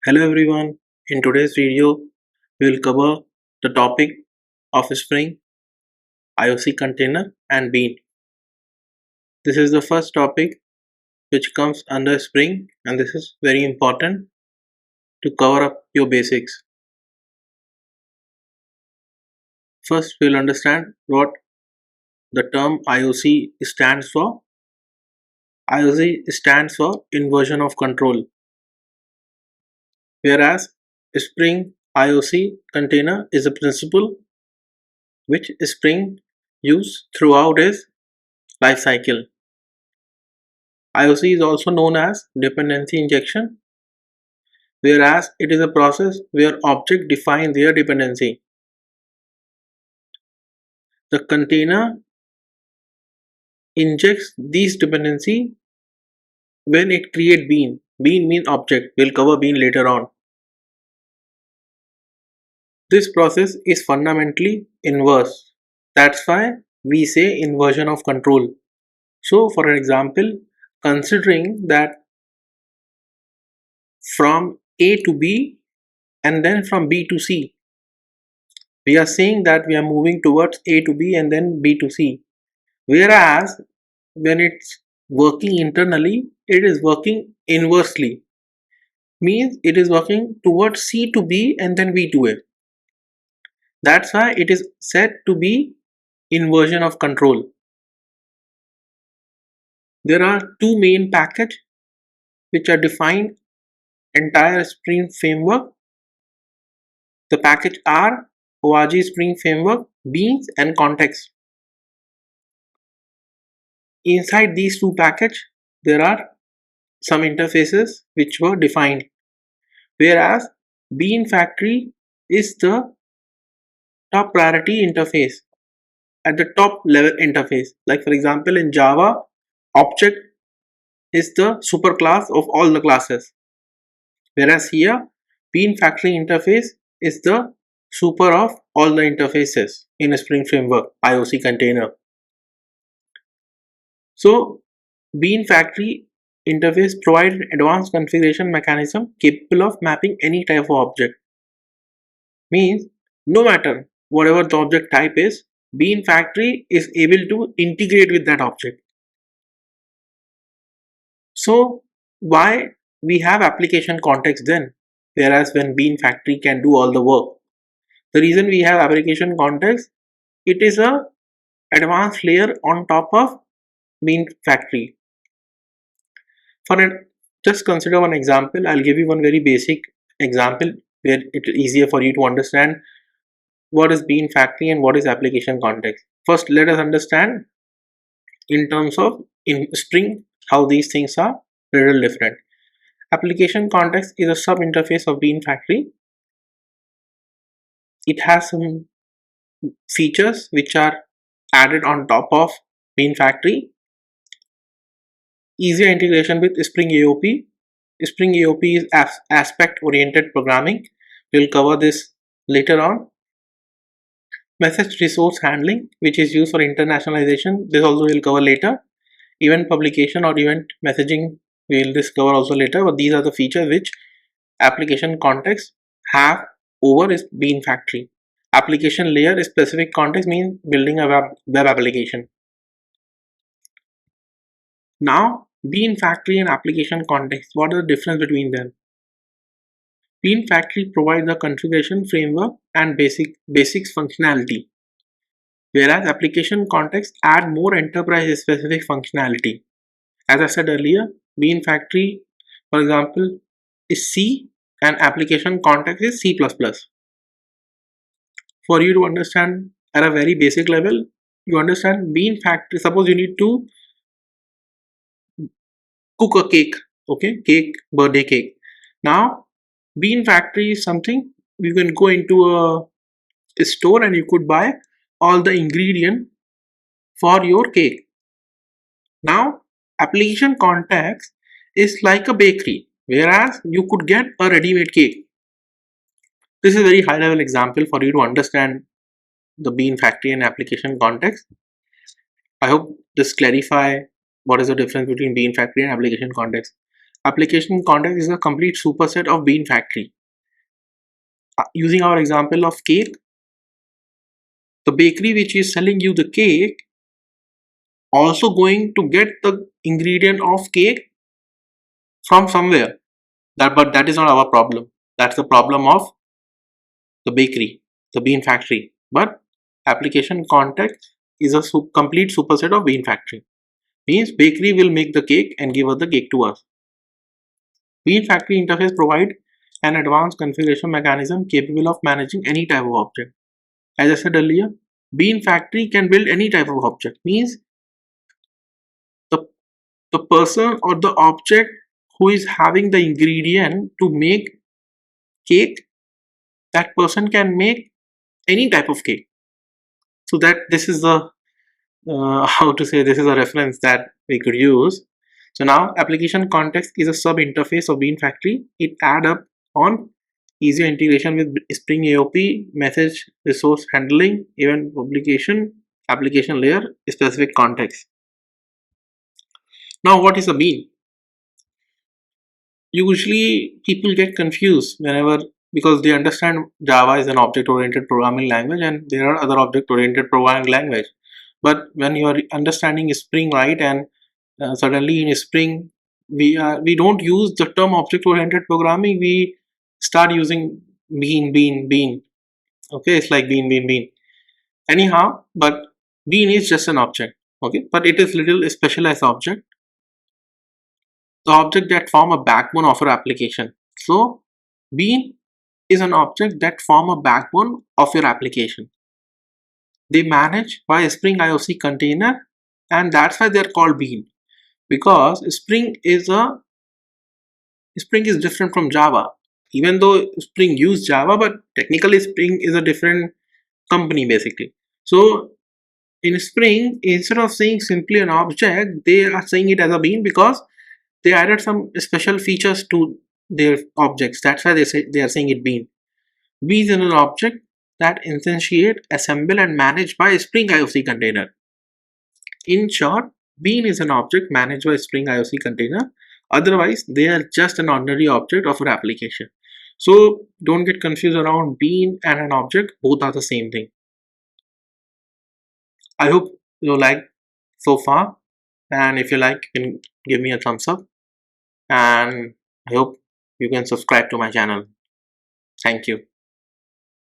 Hello everyone, in today's video we will cover the topic of Spring, IoC Container and Bean. This is the first topic which comes under Spring and this is very important to cover up your basics. First we will understand what the term IoC stands for. IoC stands for inversion of control, whereas Spring IoC Container is a principle which Spring uses throughout its life cycle. IoC is also known as dependency injection, whereas it is a process where objects define their dependency. The container injects these dependency when it creates bean. Bean means object. We'll cover bean later on. This process is fundamentally inverse. That's why we say inversion of control. So for example, considering that from A to B and then from B to C, we are saying that we are moving towards A to B and then B to C. Whereas when it's working internally, it is working inversely. Means it is working towards C to B and then B to A. That's why it is said to be inversion of control. There are two main packages which are defined entire Spring framework. The package are ORG Spring Framework, Beans and Context. Inside these two packages, there are some interfaces which were defined, whereas Bean Factory is the top priority interface at the top level interface. Like for example, in Java, object is the superclass of all the classes, whereas here Bean Factory interface is the super of all the interfaces in a Spring Framework IoC container. So Bean Factory interface provides an advanced configuration mechanism capable of mapping any type of object. Means no matter whatever the object type is, Bean Factory is able to integrate with that object. So why we have application context then, whereas when Bean Factory can do all the work? The reason we have application context, it is a advanced layer on top of Bean Factory. Just consider one example. I'll give you one very basic example where it is easier for you to understand what is Bean Factory and what is application context. First, let us understand in terms of in Spring how these things are little different. Application context is a sub interface of Bean Factory. It has some features which are added on top of Bean Factory. Easier integration with Spring AOP. Spring AOP is aspect oriented programming. We'll cover this later on. Message resource handling, which is used for internationalization. This also we'll cover later. Event publication or event messaging we'll discover also later, but these are the features which application context have over is Bean Factory. Application layer is specific context, means building a web application. Now Bean Factory and application context, what is the difference between them? Bean Factory provides the configuration framework and basics functionality, whereas application context add more enterprise specific functionality. As I said earlier, Bean Factory, for example, is C and application context is C++. For you to understand at a very basic level, you understand Bean Factory. Suppose you need to cook a cake, okay, birthday cake. Now Bean Factory is something you can go into a store and you could buy all the ingredient for your cake. Now application context is like a bakery, whereas you could get a ready-made cake. This is a very high level example for you to understand the Bean Factory and application context. I hope this clarify what is the difference between Bean Factory and application context. application context is a complete superset of bean factory. Using our example of cake, the bakery which is selling you the cake also going to get the ingredient of cake from somewhere. But that is not our problem. That's the problem of the bakery, the bean factory. But application context is a complete superset of bean factory. Means bakery will make the cake and give us the cake to us. Bean factory interface provide an advanced configuration mechanism capable of managing any type of object. As I said earlier, bean factory can build any type of object. Means the, the person or the object who is having the ingredient to make cake, that person can make any type of cake. So that this is the how to say, this is a reference that we could use. So now application context is a sub interface of bean factory. It add up on easier integration with Spring AOP, message resource handling, event publication, application layer, specific context. Now what is a bean? Usually people get confused whenever, because they understand Java is an object oriented programming language and there are other object oriented programming language. But when you are understanding Spring, right, and suddenly in Spring we don't use the term object oriented programming, we start using bean. Okay, it's like bean. Anyhow, but bean is just an object. Okay, but it is little specialized object, the object that form a backbone of your application. So bean is an object that form a backbone of your application. They manage by Spring IoC container, and that's why they're called bean, because Spring is different from Java. Even though Spring use Java, but technically Spring is a different company basically. So in Spring, instead of saying simply an object, they are saying it as a bean because they added some special features to their objects. That's why they are saying it bean. Bean is an object that instantiate, assemble and managed by Spring IoC container. In short, bean is an object managed by Spring IoC container. Otherwise, they are just an ordinary object of an application. So don't get confused around bean and an object. Both are the same thing. I hope you like so far, and if you like, you can give me a thumbs up, and I hope you can subscribe to my channel. Thank you.